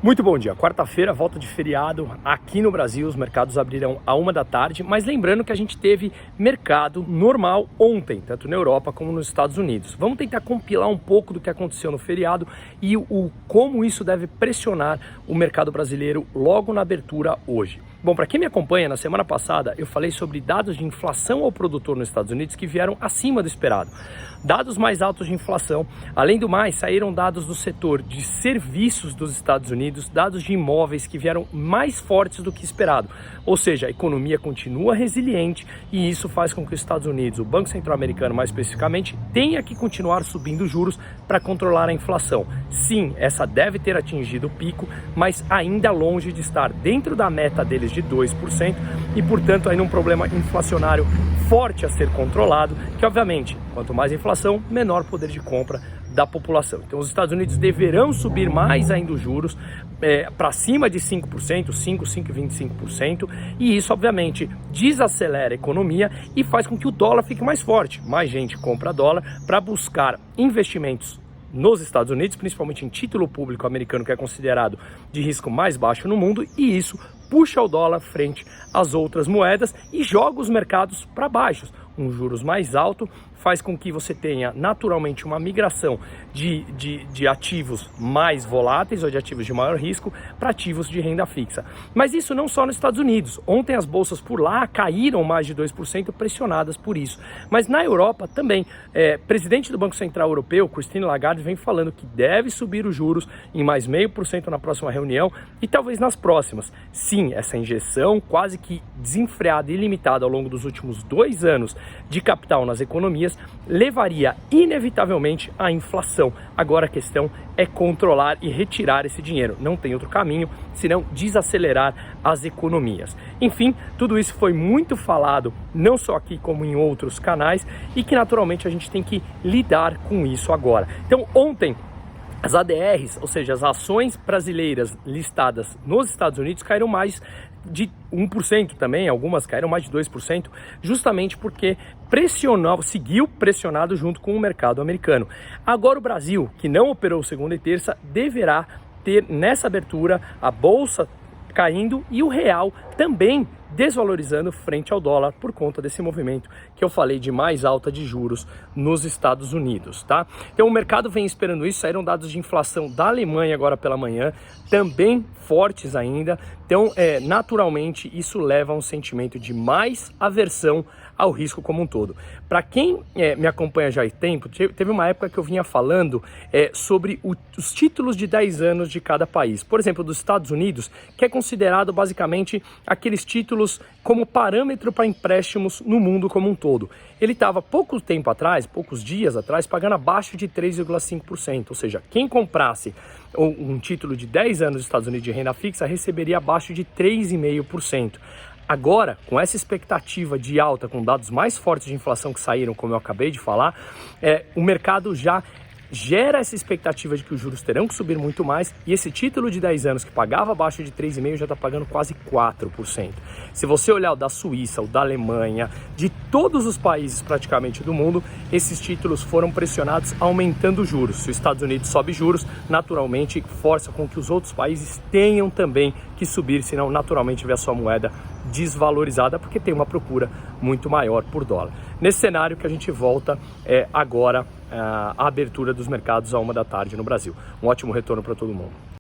Muito bom dia, quarta-feira, volta de feriado aqui no Brasil, os mercados abrirão à 1 da tarde, mas lembrando que a gente teve mercado normal ontem, tanto na Europa como nos Estados Unidos. Vamos tentar compilar um pouco do que aconteceu no feriado e como isso deve pressionar o mercado brasileiro logo na abertura hoje. Bom, para quem me acompanha, na semana passada eu falei sobre dados de inflação ao produtor nos Estados Unidos que vieram acima do esperado. Dados mais altos de inflação. Além do mais, saíram dados do setor de serviços dos Estados Unidos, dados de imóveis que vieram mais fortes do que esperado. Ou seja, a economia continua resiliente e isso faz com que os Estados Unidos, o Banco Central Americano mais especificamente, tenha que continuar subindo juros para controlar a inflação. Sim, essa deve ter atingido o pico, mas ainda longe de estar dentro da meta deles de 2% e, portanto, ainda um problema inflacionário forte a ser controlado, que obviamente, quanto mais inflação, menor poder de compra da população. Então os Estados Unidos deverão subir mais ainda os juros para cima de 5%, 5,25%, e isso obviamente desacelera a economia e faz com que o dólar fique mais forte. Mais gente compra dólar para buscar investimentos nos Estados Unidos, principalmente em título público americano, que é considerado de risco mais baixo no mundo, e isso puxa o dólar frente às outras moedas e joga os mercados para baixo. Um juros mais alto faz com que você tenha naturalmente uma migração de ativos mais voláteis ou de ativos de maior risco para ativos de renda fixa. Mas isso não só nos Estados Unidos. Ontem as bolsas por lá caíram mais de 2%, pressionadas por isso. Mas na Europa também. Presidente do Banco Central Europeu, Christine Lagarde, vem falando que deve subir os juros em mais 0,5% na próxima reunião e talvez nas próximas. Sim, essa injeção quase que desenfreada e ilimitada ao longo dos últimos 2 anos de capital nas economias levaria inevitavelmente à inflação. Agora a questão é controlar e retirar esse dinheiro. Não tem outro caminho senão desacelerar as economias. Enfim, tudo isso foi muito falado, não só aqui como em outros canais, e que naturalmente a gente tem que lidar com isso agora. Então ontem as ADRs, ou seja, as ações brasileiras listadas nos Estados Unidos, caíram mais de 1% também, algumas caíram mais de 2%, justamente porque seguiu pressionado junto com o mercado americano. Agora o Brasil, que não operou segunda e terça, deverá ter nessa abertura a bolsa caindo e o real também desvalorizando frente ao dólar por conta desse movimento que eu falei de mais alta de juros nos Estados Unidos, tá? Então o mercado vem esperando isso, saíram dados de inflação da Alemanha agora pela manhã, também fortes ainda, então naturalmente isso leva a um sentimento de mais aversão ao risco como um todo. Para quem me acompanha já há tempo, teve uma época que eu vinha falando sobre os títulos de 10 anos de cada país. Por exemplo, dos Estados Unidos, que é considerado basicamente aqueles títulos como parâmetro para empréstimos no mundo como um todo. Ele estava poucos dias atrás, pagando abaixo de 3,5%, ou seja, quem comprasse um título de 10 anos dos Estados Unidos de renda fixa receberia abaixo de 3,5%. Agora, com essa expectativa de alta, com dados mais fortes de inflação que saíram, como eu acabei de falar, o mercado já gera essa expectativa de que os juros terão que subir muito mais e esse título de 10 anos que pagava abaixo de 3,5% já está pagando quase 4%. Se você olhar o da Suíça, o da Alemanha, de todos os países praticamente do mundo, esses títulos foram pressionados aumentando os juros. Se os Estados Unidos sobe juros, naturalmente força com que os outros países tenham também que subir, senão naturalmente vê a sua moeda desvalorizada porque tem uma procura muito maior por dólar. Nesse cenário que a gente volta agora a abertura dos mercados à 1 da tarde no Brasil. Um ótimo retorno para todo mundo.